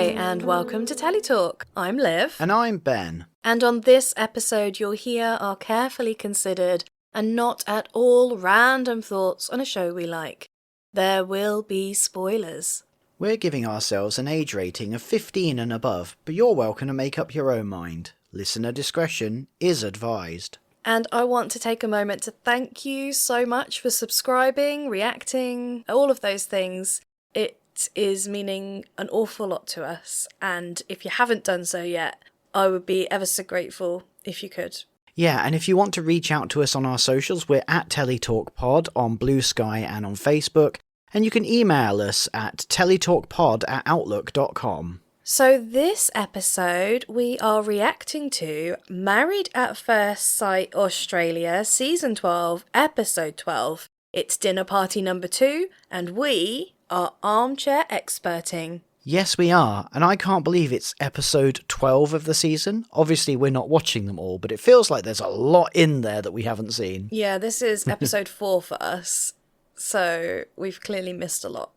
and welcome to Teletalk. I'm Liv. And I'm Ben. And on this episode, you'll hear our carefully considered and not at all random thoughts on a show we like. There will be spoilers. We're giving ourselves an age rating of 15 and above, but you're welcome to make up your own mind. Listener discretion is advised. And I want to take a moment to thank you so much for subscribing, reacting, all of those things. It is meaning an awful lot to us, and if you haven't done so yet, I would be ever so grateful if you could. Yeah, and if you want to reach out to us on our socials, we're at TeletalkPod on Blue Sky and on Facebook, and you can email us at teletalkpod@outlook.com. So this episode, we are reacting to Married at First Sight Australia, Season 12, Episode 12. It's dinner party number 2, and we are armchair experting. Yes, we are, and I can't believe it's episode 12 of the season. Obviously, we're not watching them all, but it feels like there's a lot in there that we haven't seen. Yeah, this is episode 4 for us, so we've clearly missed a lot.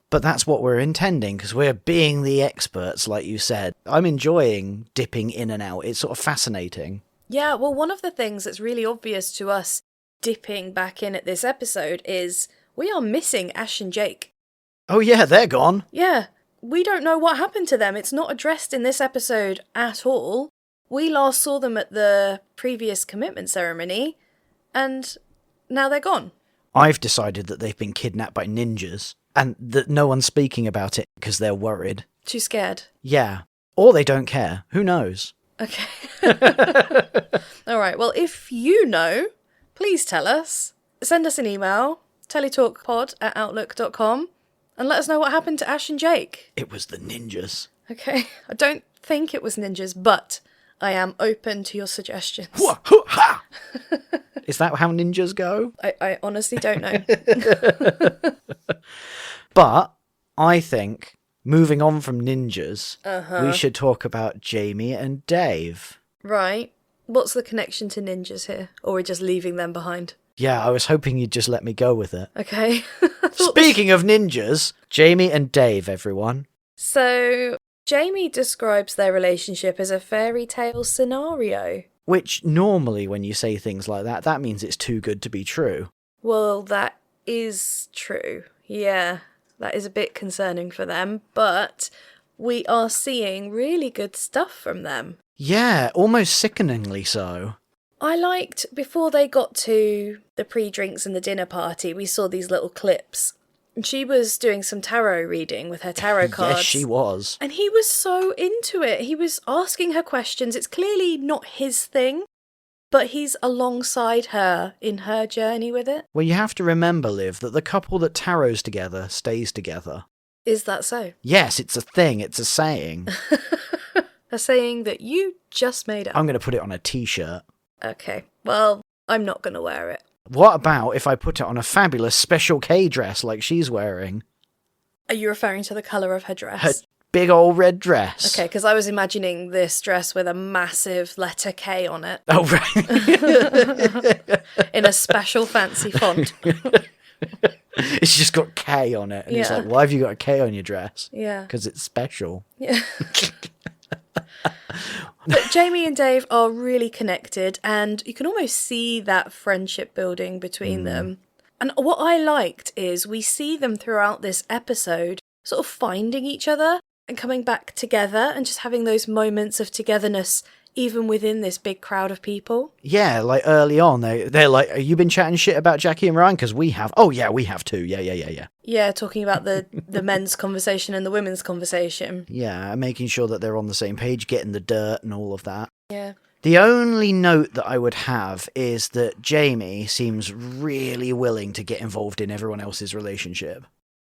But that's what we're intending, because we're being the experts, like you said. I'm enjoying dipping in and out. It's sort of fascinating. Yeah, well, one of the things that's really obvious to us dipping back in at this episode is we are missing Ash and Jake. Oh yeah, they're gone. Yeah, we don't know what happened to them. It's not addressed in this episode at all. We last saw them at the previous commitment ceremony, and now they're gone. I've decided that they've been kidnapped by ninjas, and that no one's speaking about it because they're worried. Too scared. Yeah. Or they don't care. Who knows? Okay. All right, well, if you know, please tell us. Send us an email, teletalkpod@outlook.com, and let us know what happened to Ash and Jake. It was the ninjas. Okay, I don't think it was ninjas, but I am open to your suggestions. Is that how ninjas go? I honestly don't know. But I think, moving on from ninjas, we should talk about Jamie and Dave. Right. What's the connection to ninjas here? Or we're just leaving them behind? Yeah, I was hoping you'd just let me go with it. Okay. Speaking of ninjas, Jamie and Dave, everyone. So, Jamie describes their relationship as a fairy tale scenario. Which, normally when you say things like that, that means it's too good to be true. Well, that is true. Yeah, that is a bit concerning for them, but we are seeing really good stuff from them. Yeah, almost sickeningly so. I liked, before they got to the pre-drinks and the dinner party, we saw these little clips. And she was doing some tarot reading with her tarot cards. Yes, she was. And he was so into it. He was asking her questions. It's clearly not his thing, but he's alongside her in her journey with it. Well, you have to remember, Liv, that the couple that tarots together stays together. Is that so? Yes, it's a thing. It's a saying. A saying that you just made up. I'm going to put it on a t-shirt. Okay, well, I'm not going to wear it. What about if I put it on a fabulous Special K dress like she's wearing? Are you referring to the colour of her dress? Her big old red dress. Okay, because I was imagining this dress with a massive letter K on it. Oh, right. In a special fancy font. It's just got K on it. And it's like, why have you got a K on your dress? Yeah. Because it's special. Yeah. But Jamie and Dave are really connected, and you can almost see that friendship building between them. And what I liked is we see them throughout this episode sort of finding each other and coming back together and just having those moments of togetherness even within this big crowd of people. Yeah, like early on, they're like, have you been chatting shit about Jackie and Ryan? Because we have. Oh, yeah, we have too. Yeah. Yeah, talking about the men's conversation and the women's conversation. Yeah, making sure that they're on the same page, getting the dirt and all of that. Yeah. The only note that I would have is that Jamie seems really willing to get involved in everyone else's relationship.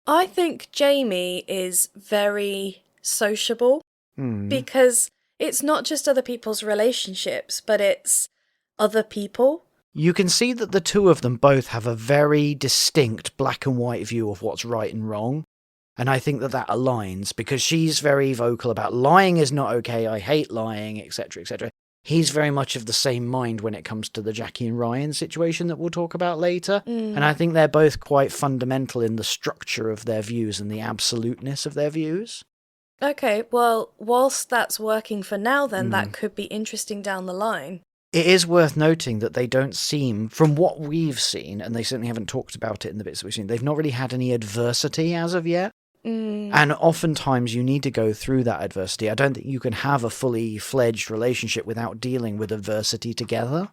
I think Jamie is very sociable because it's not just other people's relationships, but it's other people. You can see that the two of them both have a very distinct black and white view of what's right and wrong. And I think that aligns because she's very vocal about lying is not okay, I hate lying, etc., etc. He's very much of the same mind when it comes to the Jackie and Ryan situation that we'll talk about later. And I think they're both quite fundamental in the structure of their views and the absoluteness of their views. Okay, well, whilst that's working for now, then that could be interesting down the line. It is worth noting that they don't seem, from what we've seen, and they certainly haven't talked about it in the bits that we've seen, they've not really had any adversity as of yet. And oftentimes you need to go through that adversity. I don't think you can have a fully fledged relationship without dealing with adversity together.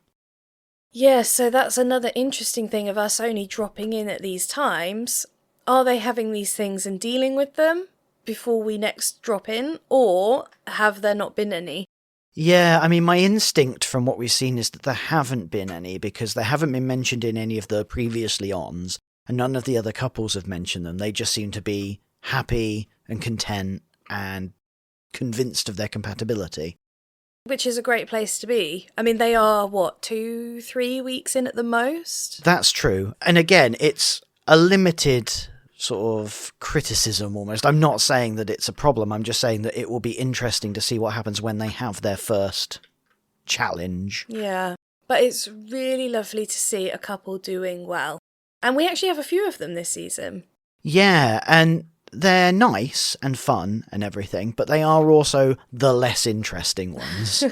Yeah, so that's another interesting thing of us only dropping in at these times. Are they having these things and dealing with them before we next drop in, or have there not been any? Yeah, I mean, my instinct from what we've seen is that there haven't been any, because they haven't been mentioned in any of the previously ons, and none of the other couples have mentioned them. They just seem to be happy and content and convinced of their compatibility. Which is a great place to be. I mean, they are, 2-3 weeks in at the most? That's true. And again, it's a limited sort of criticism almost. I'm not saying that it's a problem. I'm just saying that it will be interesting to see what happens when they have their first challenge. Yeah, but it's really lovely to see a couple doing well. And we actually have a few of them this season. Yeah, and they're nice and fun and everything, but they are also the less interesting ones.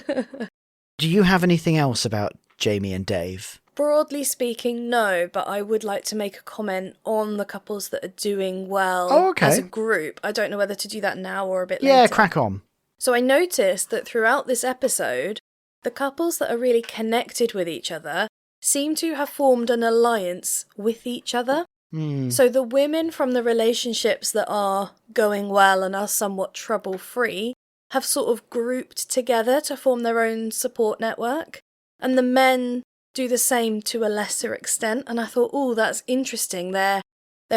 Do you have anything else about Jamie and Dave? Broadly speaking, no, but I would like to make a comment on the couples that are doing well as a group. I don't know whether to do that now or a bit later. Yeah, crack on. So I noticed that throughout this episode, the couples that are really connected with each other seem to have formed an alliance with each other. So the women from the relationships that are going well and are somewhat trouble-free have sort of grouped together to form their own support network. And the men do the same to a lesser extent. And I thought, oh, that's interesting. They're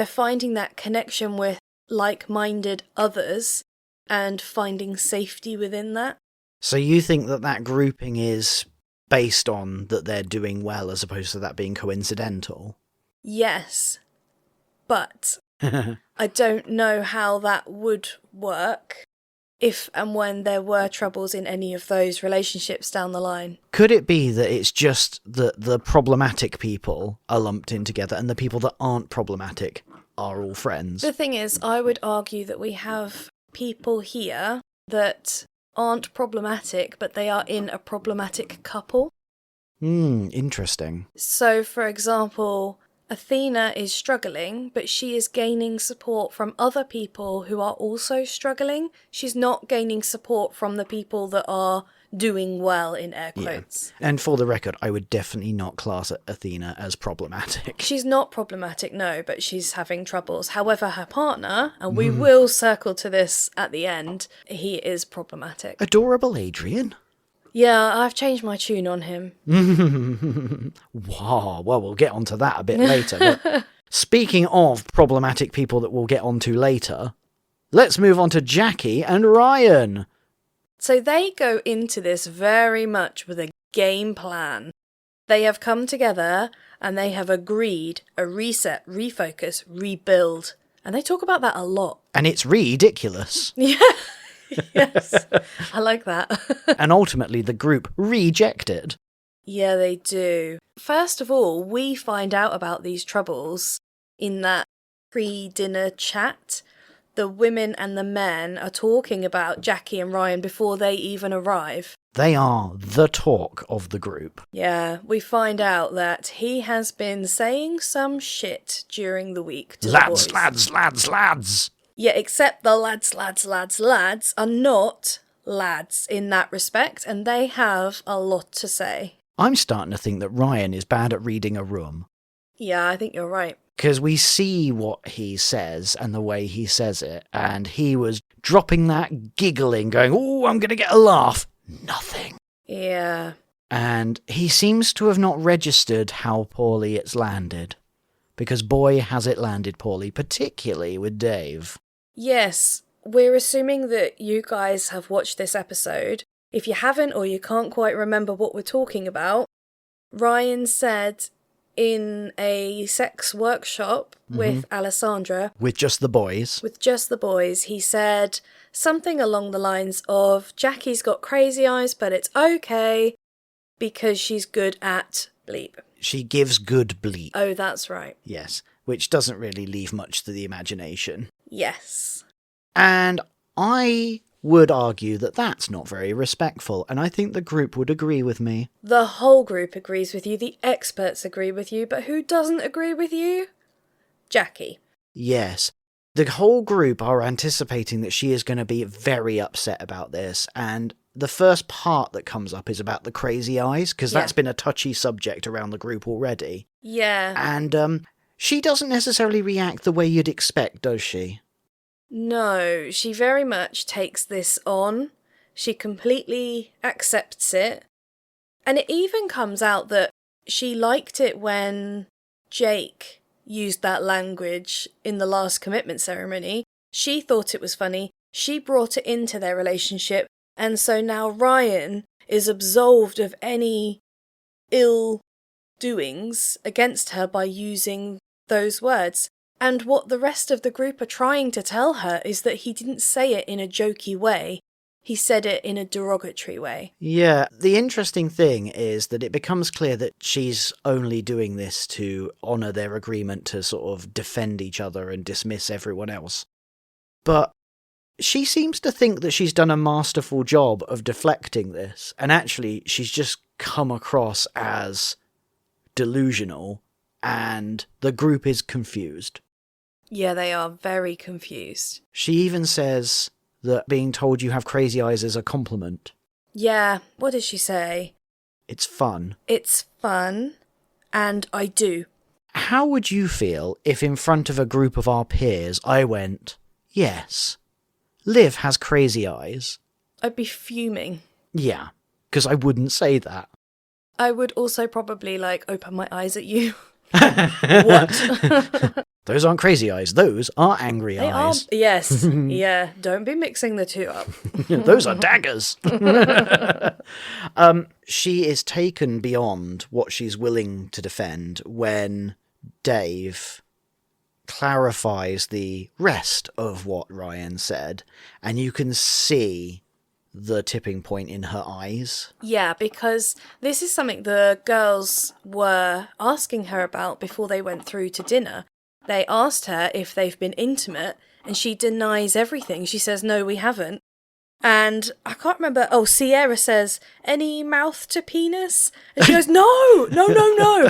finding that connection with like-minded others and finding safety within that. So you think that grouping is based on that they're doing well as opposed to that being coincidental? Yes. But I don't know how that would work if and when there were troubles in any of those relationships down the line. Could it be that it's just that the problematic people are lumped in together and the people that aren't problematic are all friends? The thing is, I would argue that we have people here that aren't problematic, but they are in a problematic couple. Interesting. So, for example, Athena is struggling, but she is gaining support from other people who are also struggling. She's not gaining support from the people that are doing well, in air quotes. Yeah. And for the record, I would definitely not class Athena as problematic. She's not problematic, no, but she's having troubles. However, her partner, and we will circle to this at the end, he is problematic. Adorable Adrian. Yeah, I've changed my tune on him. Wow, well, we'll get onto that a bit later. But speaking of problematic people that we'll get onto later, let's move on to Jackie and Ryan. So they go into this very much with a game plan. They have come together and they have agreed a reset, refocus, rebuild. And they talk about that a lot. And it's ridiculous. Yeah. Yes, I like that. And ultimately, the group reject it. Yeah, they do. First of all, we find out about these troubles in that pre-dinner chat. The women and the men are talking about Jackie and Ryan before they even arrive. They are the talk of the group. Yeah, we find out that he has been saying some shit during the week to Lads, the boys. lads. Yeah, except the lads are not lads in that respect, and they have a lot to say. I'm starting to think that Ryan is bad at reading a room. Yeah, I think you're right. Because we see what he says and the way he says it, and he was dropping that, giggling, going, "Oh, I'm going to get a laugh." Nothing. Yeah. And he seems to have not registered how poorly it's landed. Because boy, has it landed poorly, particularly with Dave. Yes, we're assuming that you guys have watched this episode. If you haven't or you can't quite remember what we're talking about, Ryan said in a sex workshop with Alessandra... With just the boys. He said something along the lines of, Jackie's got crazy eyes, but it's okay because she's good at bleep. She gives good bleep. Oh, that's right. Yes, which doesn't really leave much to the imagination. Yes. And I would argue that that's not very respectful, and I think the group would agree with me. The whole group agrees with you, the experts agree with you, but who doesn't agree with you? Jackie. Yes. The whole group are anticipating that she is going to be very upset about this, and the first part that comes up is about the crazy eyes, because that's been a touchy subject around the group already. Yeah. And she doesn't necessarily react the way you'd expect, does she? No, she very much takes this on. She completely accepts it. And it even comes out that she liked it when Jake used that language in the last commitment ceremony. She thought it was funny. She brought it into their relationship. And so now Ryan is absolved of any ill doings against her by using those words. And what the rest of the group are trying to tell her is that he didn't say it in a jokey way. He said it in a derogatory way. Yeah, the interesting thing is that it becomes clear that she's only doing this to honour their agreement to sort of defend each other and dismiss everyone else. But she seems to think that she's done a masterful job of deflecting this, and actually she's just come across as delusional, and the group is confused. Yeah, they are very confused. She even says that being told you have crazy eyes is a compliment. Yeah, what does she say? It's fun. It's fun, and I do. How would you feel if in front of a group of our peers I went, yes, Liv has crazy eyes? I'd be fuming. Yeah, because I wouldn't say that. I would also probably, open my eyes at you. What? Those aren't crazy eyes. Those are angry They eyes. are, yes. Yeah, don't be mixing the two up. Those are daggers. She is taken beyond what she's willing to defend when Dave clarifies the rest of what Ryan said, and you can see the tipping point in her eyes. Yeah, because this is something the girls were asking her about before they went through to dinner. They asked her if they've been intimate, and she denies everything. She says, no, we haven't. And I can't remember. Oh, Sierra says, any mouth to penis? And she goes, no.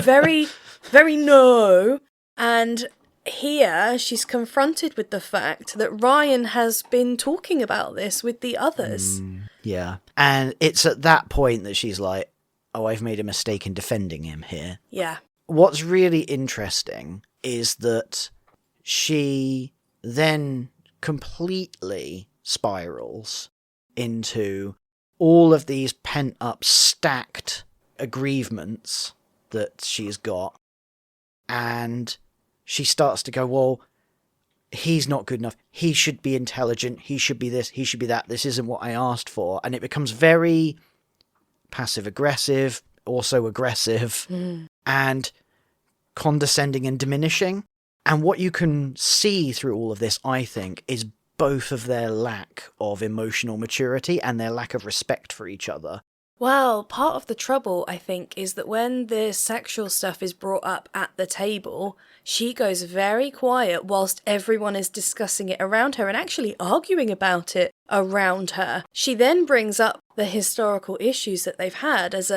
Very, very no. And here she's confronted with the fact that Ryan has been talking about this with the others. Yeah. And it's at that point that she's like, oh, I've made a mistake in defending him here. Yeah. What's really interesting is that she then completely spirals into all of these pent-up, stacked aggrievements that she's got, and she starts to go, well, he's not good enough, he should be intelligent, he should be this, he should be that, this isn't what I asked for. And it becomes very passive-aggressive, also aggressive, and condescending and diminishing. And what you can see through all of this, I think, is both of their lack of emotional maturity and their lack of respect for each other. Well, part of the trouble, I think, is that when the sexual stuff is brought up at the table, she goes very quiet whilst everyone is discussing it around her and actually arguing about it around her. She then brings up the historical issues that they've had as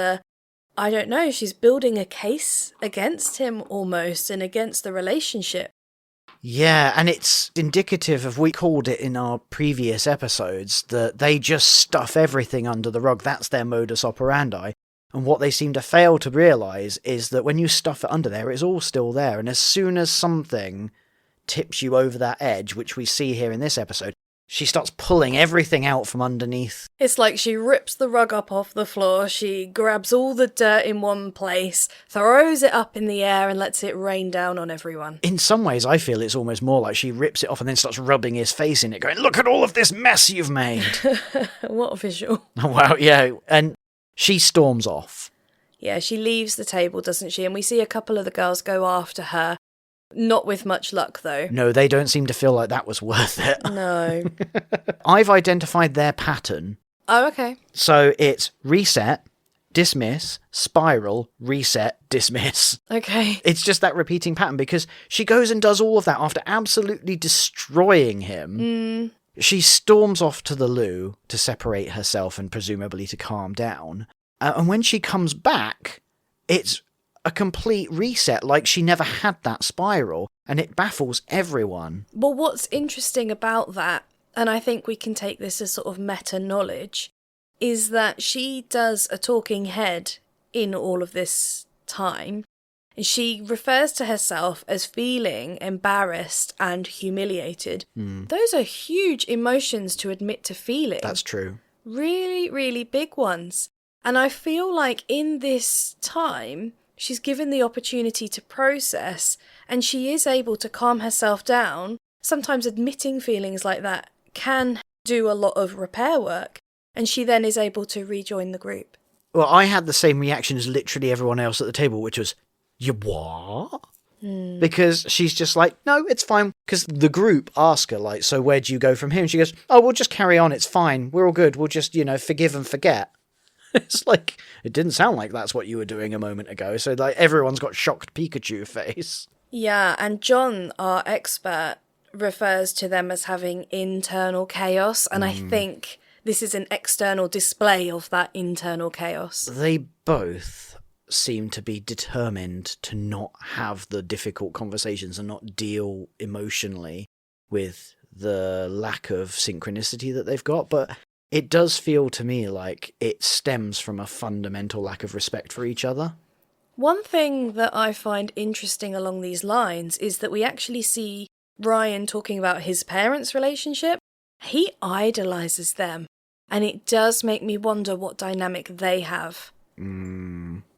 I don't know, she's building a case against him almost and against the relationship. Yeah, and it's indicative of, we called it in our previous episodes, that they just stuff everything under the rug. That's their modus operandi. And what they seem to fail to realise is that when you stuff it under there, it's all still there. And as soon as something tips you over that edge, which we see here in this episode, she starts pulling everything out from underneath. It's like she rips the rug up off the floor, she grabs all the dirt in one place, throws it up in the air and lets it rain down on everyone. In some ways, I feel it's almost more like she rips it off and then starts rubbing his face in it, going, look at all of this mess you've made. What a visual. Wow, yeah. And she storms off. Yeah, she leaves the table, doesn't she? And we see a couple of the girls go after her. Not with much luck, though. No, they don't seem to feel like that was worth it. No. I've identified their pattern. Oh, okay. So it's reset, dismiss, spiral, reset, dismiss. Okay. It's just that repeating pattern, because she goes and does all of that after absolutely destroying him. She storms off to the loo to separate herself and presumably to calm down. And when she comes back, it's a complete reset, like she never had that spiral, and it baffles everyone. Well, what's interesting about that, and I think we can take this as sort of meta-knowledge, is that she does a talking head in all of this time. And she refers to herself as feeling embarrassed and humiliated. Those are huge emotions to admit to feeling. That's true. Really, really big ones. And I feel like in this time, she's given the opportunity to process, and she is able to calm herself down. Sometimes admitting feelings like that can do a lot of repair work, and she then is able to rejoin the group. Well, I had the same reaction as literally everyone else at the table, which was, you what? Because she's just like, no, it's fine. Because the group ask her, like, so where do you go from here? And she goes, oh, we'll just carry on. It's fine. We're all good. We'll just, forgive and forget. It's like, it didn't sound like that's what you were doing a moment ago. So, like, everyone's got shocked Pikachu face. Yeah, and John, our expert, refers to them as having internal chaos. And I think this is an external display of that internal chaos. They both seem to be determined to not have the difficult conversations and not deal emotionally with the lack of synchronicity that they've got. But it does feel to me like it stems from a fundamental lack of respect for each other. One thing that I find interesting along these lines is that we actually see Ryan talking about his parents' relationship. He idolises them, and it does make me wonder what dynamic they have.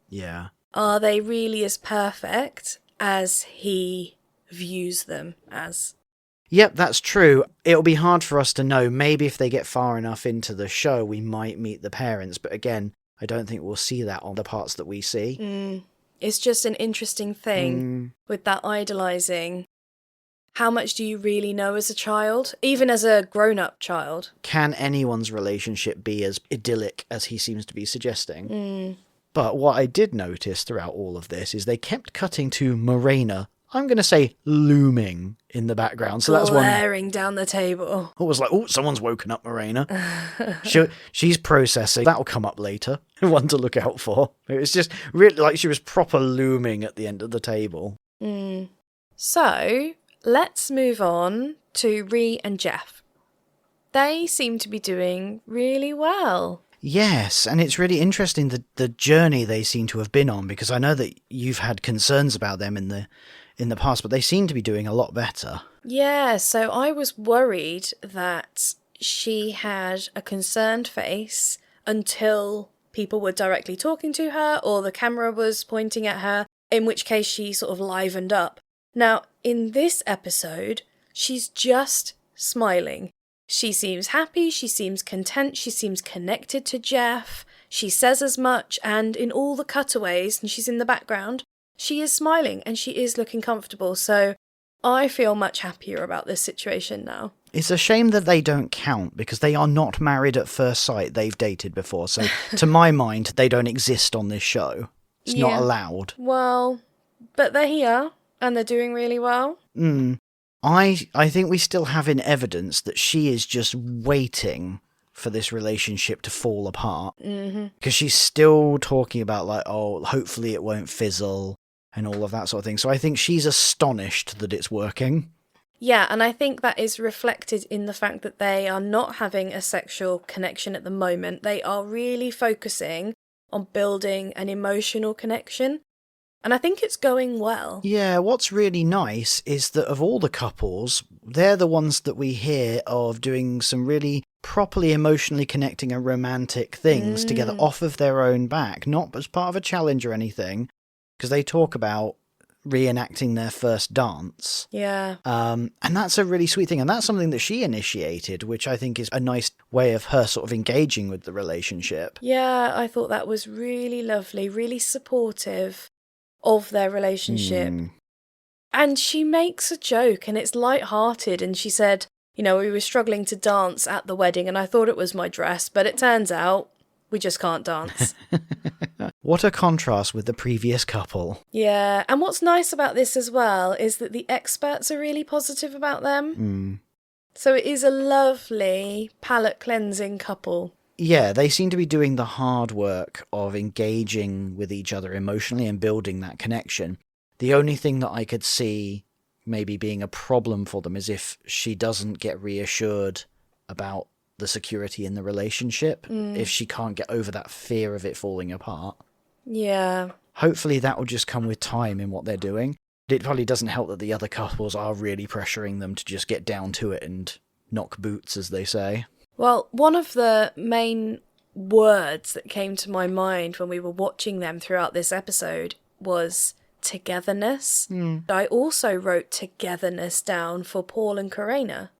Yeah. Are they really as perfect as he views them as? Yep, that's true. It'll be hard for us to know. Maybe if they get far enough into the show, we might meet the parents. But again, I don't think we'll see that on the parts that we see. It's just an interesting thing with that idolising. How much do you really know as a child? Even as a grown-up child? Can anyone's relationship be as idyllic as he seems to be suggesting? But what I did notice throughout all of this is they kept cutting to Morena, I'm going to say looming in the background. So that's one glaring down the table. I was like, oh, someone's woken up Morena. She's processing. That'll come up later. One to look out for. It was just really like she was proper looming at the end of the table. So, let's move on to Ree and Jeff. They seem to be doing really well. Yes, and it's really interesting the journey they seem to have been on, because I know that you've had concerns about them in the past, but they seem to be doing a lot better. Yeah, so I was worried that she had a concerned face until people were directly talking to her or the camera was pointing at her, in which case she sort of livened up. Now, in this episode, she's just smiling. She seems happy, she seems content, she seems connected to Jeff, she says as much, and in all the cutaways, and she's in the background, she is smiling and she is looking comfortable, so I feel much happier about this situation now. It's a shame that they don't count, because they are not married at first sight. They've dated before, so to my mind, they don't exist on this show. It's not allowed. Well, but they're here, and they're doing really well. I think we still have in evidence that she is just waiting for this relationship to fall apart. Because she's still talking about, like, oh, hopefully it won't fizzle and all of that sort of thing. So I think she's astonished that it's working. Yeah, and I think that is reflected in the fact that they are not having a sexual connection at the moment. They are really focusing on building an emotional connection. And I think it's going well. Yeah, what's really nice is that of all the couples, they're the ones that we hear of doing some really properly emotionally connecting and romantic things together off of their own back, not as part of a challenge or anything, because they talk about reenacting their first dance. Yeah. And that's a really sweet thing. And that's something that she initiated, which I think is a nice way of her sort of engaging with the relationship. Yeah, I thought that was really lovely, really supportive of their relationship. And she makes a joke and it's light-hearted, and she said, you know, we were struggling to dance at the wedding and I thought it was my dress, but it turns out we just can't dance. What a contrast with the previous couple. Yeah, and what's nice about this as well is that the experts are really positive about them. So it is a lovely palate cleansing couple. Yeah, they seem to be doing the hard work of engaging with each other emotionally and building that connection. The only thing that I could see maybe being a problem for them is if she doesn't get reassured about the security in the relationship, if she can't get over that fear of it falling apart. Yeah. Hopefully that will just come with time in what they're doing. It probably doesn't help that the other couples are really pressuring them to just get down to it and knock boots, as they say. Well, one of the main words that came to my mind when we were watching them throughout this episode was togetherness. I also wrote togetherness down for Paul and Karina.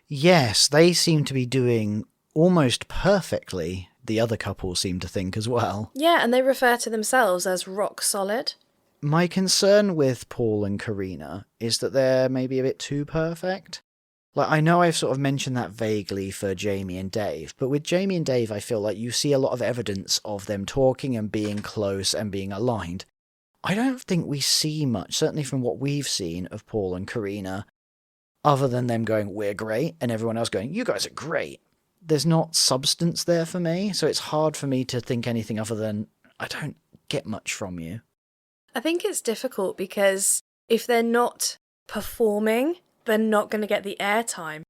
Yes, they seem to be doing almost perfectly, the other couples seem to think as well. Yeah, and they refer to themselves as rock solid. My concern with Paul and Karina is that they're maybe a bit too perfect. Like, I know I've sort of mentioned that vaguely for Jamie and Dave, but with Jamie and Dave, I feel like you see a lot of evidence of them talking and being close and being aligned. I don't think we see much, certainly from what we've seen, of Paul and Karina, other than them going, we're great, and everyone else going, you guys are great. There's not substance there for me, so it's hard for me to think anything other than, I don't get much from you. I think it's difficult because if they're not performing, they're not going to get the airtime.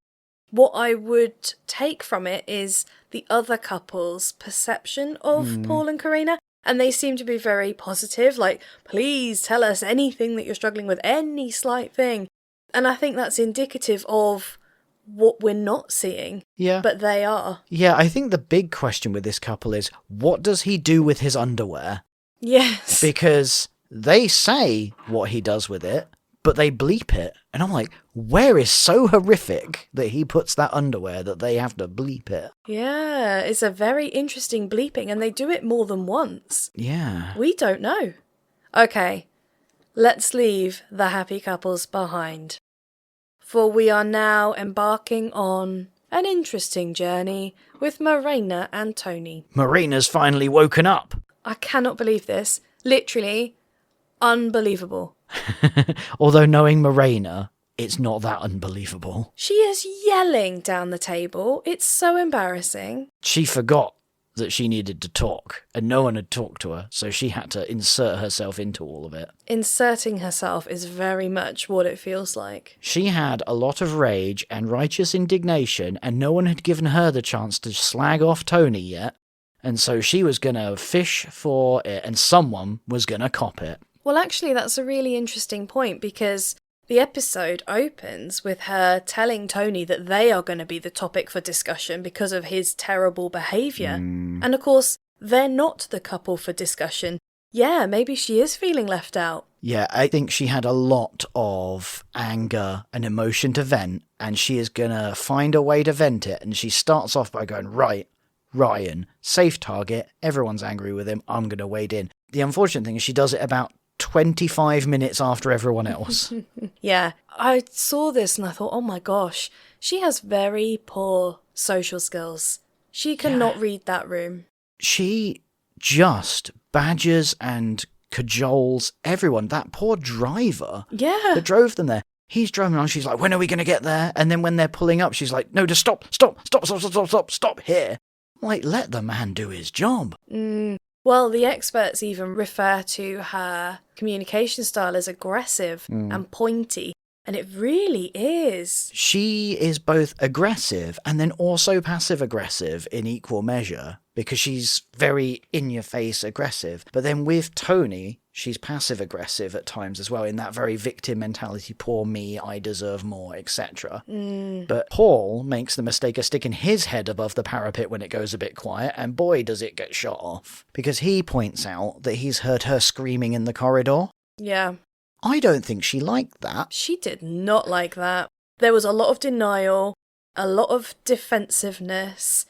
What I would take from it is the other couple's perception of Paul and Karina, and they seem to be very positive, like, please tell us anything that you're struggling with, any slight thing. And I think that's indicative of what we're not seeing. Yeah. But they are. Yeah, I think the big question with this couple is, what does he do with his underwear? Yes. Because they say what he does with it, but they bleep it. And I'm like, where is so horrific that he puts that underwear that they have to bleep it? Yeah, it's a very interesting bleeping, and they do it more than once. Yeah. We don't know. Okay, let's leave the happy couples behind. For we are now embarking on an interesting journey with Morena and Tony. Morena's finally woken up. I cannot believe this. Literally, unbelievable. Although knowing Morena, it's not that unbelievable. She is yelling down the table. It's so embarrassing. She forgot that she needed to talk, and no one had talked to her, so she had to insert herself into all of it. Inserting herself is very much what it feels like. She had a lot of rage and righteous indignation, and no one had given her the chance to slag off Tony yet, and so she was going to fish for it, and someone was going to cop it. Well, actually, that's a really interesting point, because the episode opens with her telling Tony that they are going to be the topic for discussion because of his terrible behaviour. And of course, they're not the couple for discussion. Yeah, maybe she is feeling left out. Yeah, I think she had a lot of anger and emotion to vent, and she is going to find a way to vent it. And she starts off by going, right, Ryan, safe target, everyone's angry with him, I'm going to wade in. The unfortunate thing is she does it about 25 minutes after everyone else. Yeah, I saw this and I thought, oh my gosh, she has very poor social skills. She cannot read that room. She just badgers and cajoles everyone. That poor driver that drove them there. He's driving along, she's like, when are we going to get there? And then when they're pulling up, she's like, no, just stop here. Like, let the man do his job. Well, the experts even refer to her communication style as aggressive and pointy, and it really is. She is both aggressive and then also passive-aggressive in equal measure, because she's very in-your-face aggressive. But then with Tony, she's passive-aggressive at times as well, in that very victim mentality, poor me, I deserve more, etc. But Paul makes the mistake of sticking his head above the parapet when it goes a bit quiet, and boy does it get shot off. Because he points out that he's heard her screaming in the corridor. Yeah. I don't think she liked that. She did not like that. There was a lot of denial, a lot of defensiveness,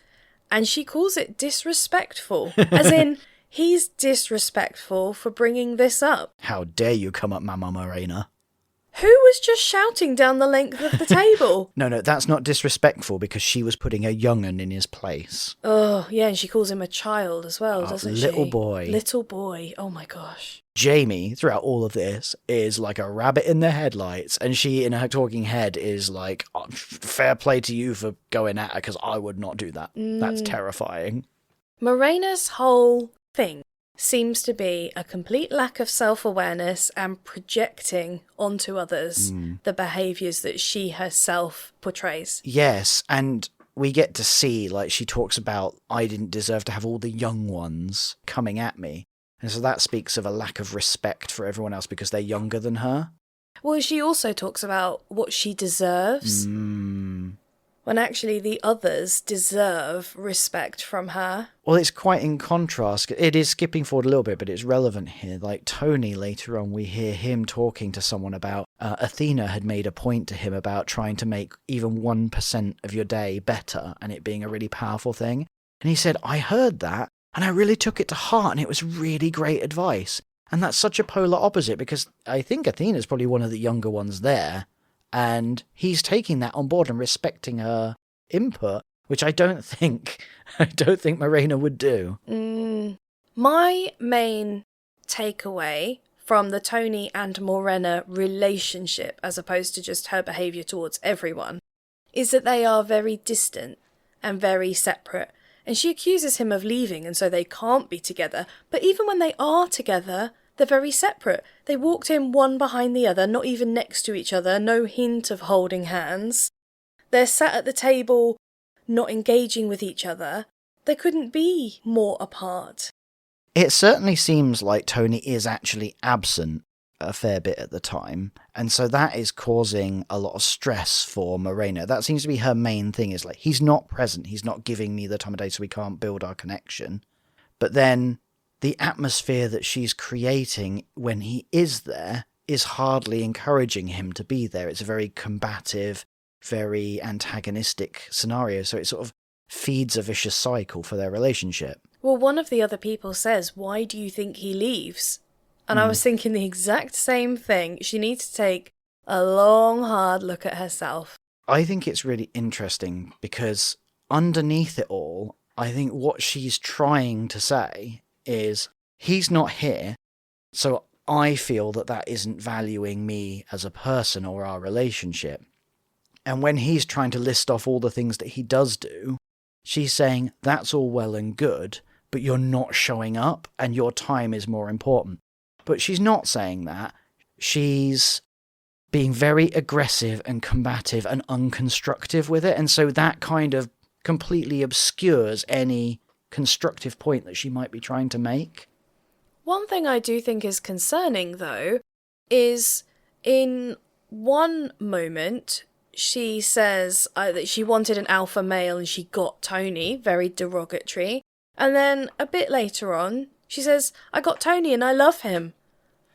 and she calls it disrespectful. As in, he's disrespectful for bringing this up. How dare you come at Mama Morena? Who was just shouting down the length of the table? No, that's not disrespectful because she was putting a young'un in his place. Oh, yeah, and she calls him a child as well, doesn't she? Little boy. Little boy. Oh my gosh. Jamie, throughout all of this, is like a rabbit in the headlights, and she, in her talking head, is like, oh, fair play to you for going at her, because I would not do that. That's terrifying. Morena's whole thing seems to be a complete lack of self-awareness and projecting onto others the behaviours that she herself portrays. Yes, and we get to see, like, she talks about, I didn't deserve to have all the young ones coming at me. And so that speaks of a lack of respect for everyone else because they're younger than her. Well, she also talks about what she deserves. When actually the others deserve respect from her. Well, it's quite in contrast. It is skipping forward a little bit, but it's relevant here. Like Tony, later on, we hear him talking to someone about Athena had made a point to him about trying to make even 1% of your day better and it being a really powerful thing. And he said, I heard that and I really took it to heart and it was really great advice. And that's such a polar opposite because I think Athena's probably one of the younger ones there. And he's taking that on board and respecting her input, which I don't think Morena would do. My main takeaway from the Tony and Morena relationship, as opposed to just her behaviour towards everyone, is that they are very distant and very separate. And she accuses him of leaving, and so they can't be together. But even when they are together, they're very separate. They walked in one behind the other, not even next to each other, no hint of holding hands. They're sat at the table, not engaging with each other. They couldn't be more apart. It certainly seems like Tony is actually absent a fair bit at the time, and so that is causing a lot of stress for Morena. That seems to be her main thing, is like, he's not present, he's not giving me the time of day, so we can't build our connection. But then the atmosphere that she's creating when he is there is hardly encouraging him to be there. It's a very combative, very antagonistic scenario, so it sort of feeds a vicious cycle for their relationship. Well, one of the other people says, why do you think he leaves? And I was thinking the exact same thing. She needs to take a long, hard look at herself. I think it's really interesting because underneath it all, I think what she's trying to say is, he's not here, so I feel that isn't valuing me as a person or our relationship. And when he's trying to list off all the things that he does do, she's saying, that's all well and good, but you're not showing up and your time is more important. But she's not saying that. She's being very aggressive and combative and unconstructive with it. And so that kind of completely obscures any constructive point that she might be trying to make. One thing I do think is concerning, though, is in one moment she says that she wanted an alpha male and she got Tony, very derogatory. And then a bit later on, she says, I got Tony and I love him.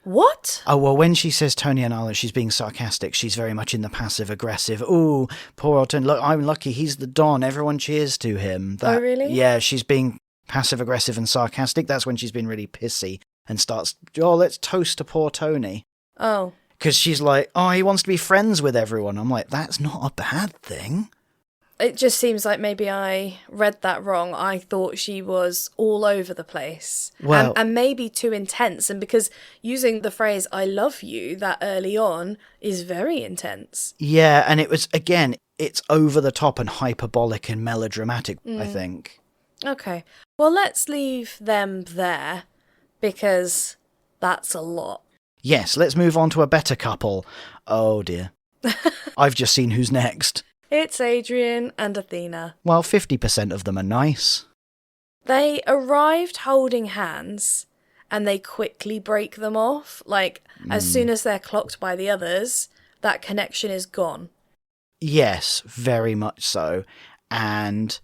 What? Oh, well, when she says Tony and I, she's being sarcastic. She's very much in the passive-aggressive. Ooh, poor old Tony. Look, I'm lucky. He's the Don. Everyone cheers to him. Oh, really? Yeah, she's being passive-aggressive and sarcastic. That's when she's been really pissy and starts, oh, let's toast to poor Tony. Oh. Because she's like, oh, he wants to be friends with everyone. I'm like, that's not a bad thing. It just seems like maybe I read that wrong. I thought she was all over the place. Well, and maybe too intense. And because using the phrase, I love you, that early on is very intense. Yeah, and it was, again, it's over the top and hyperbolic and melodramatic, I think. Okay. Well, let's leave them there because that's a lot. Yes, let's move on to a better couple. Oh, dear. I've just seen who's next. It's Adrian and Athena. Well, 50% of them are nice. They arrived holding hands and they quickly break them off. Like, as soon as they're clocked by the others, that connection is gone. Yes, very much so. And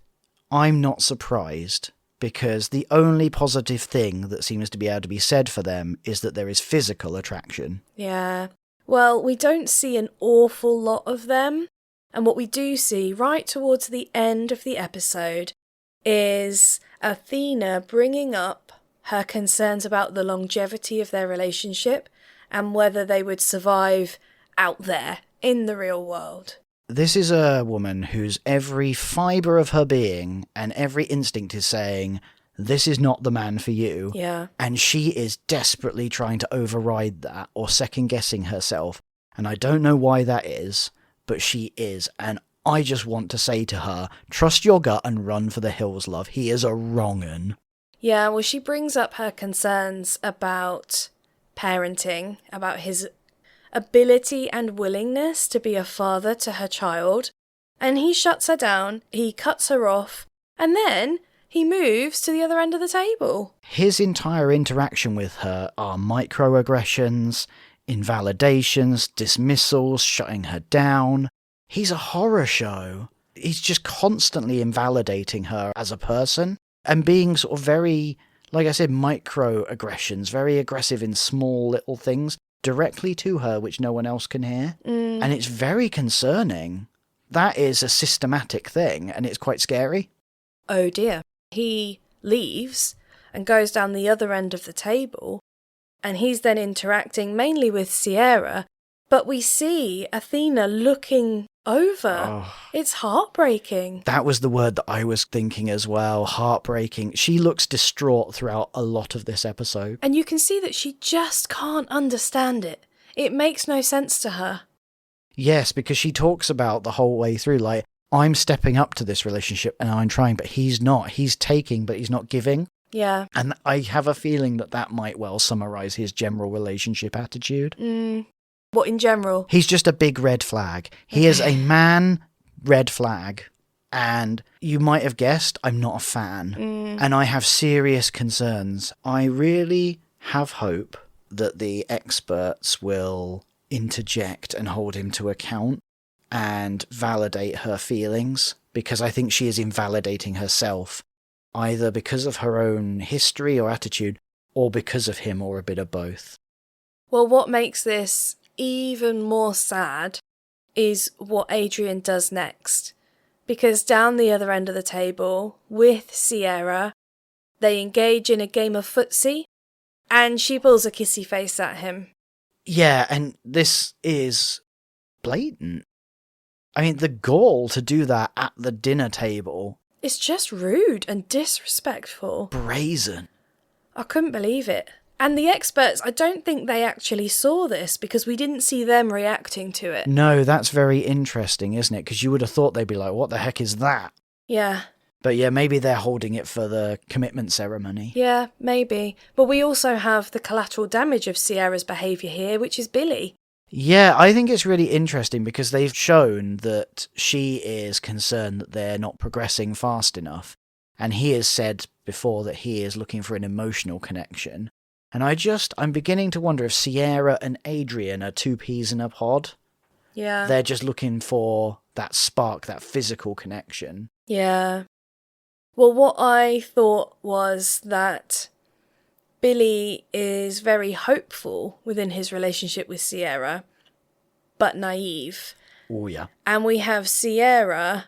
I'm not surprised, because the only positive thing that seems to be able to be said for them is that there is physical attraction. Yeah. Well, we don't see an awful lot of them. And what we do see right towards the end of the episode is Athena bringing up her concerns about the longevity of their relationship and whether they would survive out there in the real world. This is a woman whose every fibre of her being and every instinct is saying, this is not the man for you. Yeah. And she is desperately trying to override that or second-guessing herself. And I don't know why that is, but she is. And I just want to say to her, trust your gut and run for the hills, love. He is a wrong-un. Yeah, well, she brings up her concerns about parenting, about his ability and willingness to be a father to her child. And he shuts her down, he cuts her off, and then he moves to the other end of the table. His entire interaction with her are microaggressions, invalidations, dismissals, shutting her down. He's a horror show. He's just constantly invalidating her as a person and being sort of very, like I said, microaggressions, very aggressive in small little things directly to her, which no one else can hear. And it's very concerning. That is a systematic thing, and it's quite scary. Oh dear. He leaves and goes down the other end of the table, and he's then interacting mainly with Sierra, but we see Athena looking over. Oh. It's heartbreaking. That was the word that I was thinking as well, heartbreaking. She looks distraught throughout a lot of this episode. And you can see that she just can't understand it. It makes no sense to her. Yes, because she talks about the whole way through, like, I'm stepping up to this relationship and I'm trying, but he's not. He's taking, but he's not giving. Yeah. And I have a feeling that that might well summarise his general relationship attitude. What in general? He's just a big red flag. He is a man red flag. And you might have guessed, I'm not a fan. And I have serious concerns. I really have hope that the experts will interject and hold him to account and validate her feelings, because I think she is invalidating herself, either because of her own history or attitude, or because of him, or a bit of both. Well, what makes this even more sad is what Adrian does next. Because down the other end of the table, with Sierra, they engage in a game of footsie, and she pulls a kissy face at him. Yeah, and this is blatant. I mean, the gall to do that at the dinner table. It's just rude and disrespectful. Brazen. I couldn't believe it. And the experts, I don't think they actually saw this because we didn't see them reacting to it. No, that's very interesting, isn't it? Because you would have thought they'd be like, what the heck is that? Yeah. But yeah, maybe they're holding it for the commitment ceremony. Yeah, maybe. But we also have the collateral damage of Sierra's behaviour here, which is Billy. Yeah, I think it's really interesting because they've shown that she is concerned that they're not progressing fast enough. And he has said before that he is looking for an emotional connection. And I'm beginning to wonder if Sierra and Adrian are two peas in a pod. Yeah. They're just looking for that spark, that physical connection. Yeah. Well, what I thought was that Billy is very hopeful within his relationship with Sierra, but naive. Oh, yeah. And we have Sierra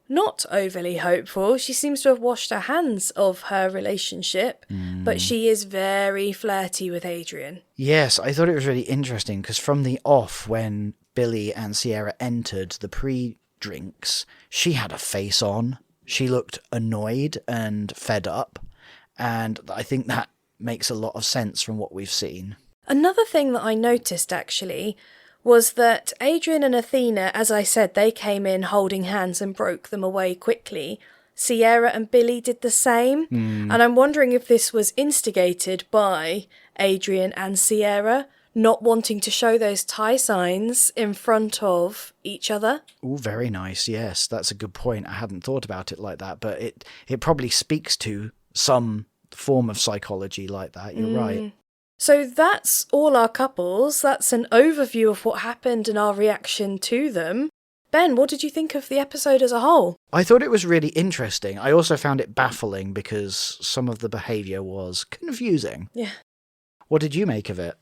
not overly hopeful. She seems to have washed her hands of her relationship, but she is very flirty with Adrian. Yes, I thought it was really interesting because from the off, when Billy and Sierra entered the pre-drinks, she had a face on. She looked annoyed and fed up, and I think that makes a lot of sense from what we've seen. Another thing that I noticed, actually, was that Adrian and Athena, as I said, they came in holding hands and broke them away quickly. Sierra and Billy did the same, and I'm wondering if this was instigated by Adrian and Sierra not wanting to show those tie signs in front of each other. Oh, very nice. Yes, that's a good point. I hadn't thought about it like that, but it probably speaks to some form of psychology like that. You're right. So that's all our couples. That's an overview of what happened and our reaction to them. Ben, what did you think of the episode as a whole? I thought it was really interesting. I also found it baffling because some of the behaviour was confusing. Yeah. What did you make of it?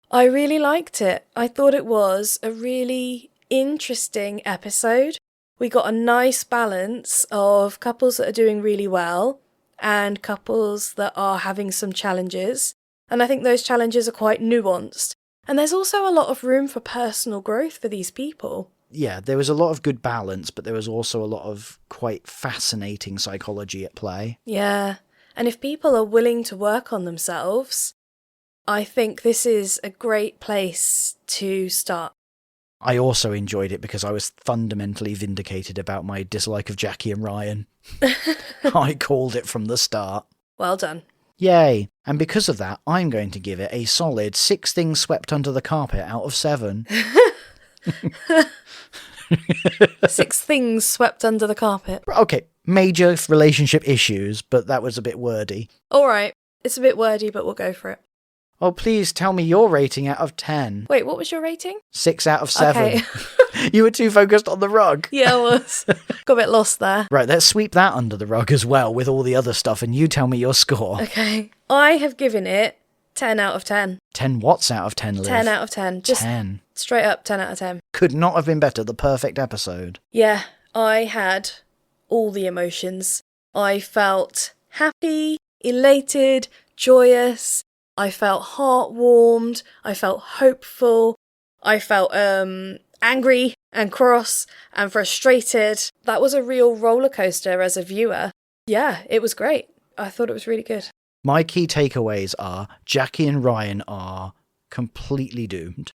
I really liked it. I thought it was a really interesting episode. We got a nice balance of couples that are doing really well and couples that are having some challenges. And I think those challenges are quite nuanced. And there's also a lot of room for personal growth for these people. Yeah, there was a lot of good balance, but there was also a lot of quite fascinating psychology at play. Yeah. And if people are willing to work on themselves, I think this is a great place to start. I also enjoyed it because I was fundamentally vindicated about my dislike of Jackie and Ryan. I called it from the start. Well done. Yay. And because of that, I'm going to give it a solid 6 things swept under the carpet out of 7. 6 things swept under the carpet. Okay, major relationship issues, but that was a bit wordy. All right. It's a bit wordy, but we'll go for it. Oh, please tell me your rating out of 10. Wait, what was your rating? 6 out of 7. Okay. You were too focused on the rug. Yeah, I was. Got a bit lost there. Right, let's sweep that under the rug as well with all the other stuff, and you tell me your score. Okay. I have given it 10 out of 10. 10 what's out of 10, Liv? 10 out of 10. Just 10. straight up 10 out of 10. Could not have been better. The perfect episode. Yeah, I had all the emotions. I felt happy, elated, joyous. I felt heartwarmed. I felt hopeful. I felt angry and cross and frustrated. That was a real roller coaster as a viewer. Yeah, it was great. I thought it was really good. My key takeaways are Jackie and Ryan are completely doomed.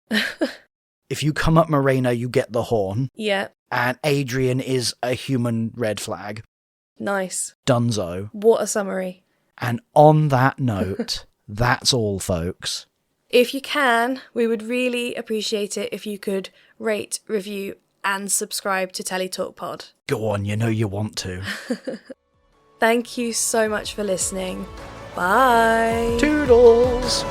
If you come up Morena, you get the horn. Yeah. And Adrian is a human red flag. Nice. Dunzo. What a summary. And on that note, that's all, folks. If you can, we would really appreciate it if you could rate, review, and subscribe to Telly Talk Pod. Go on, you know you want to. Thank you so much for listening. Bye. Toodles!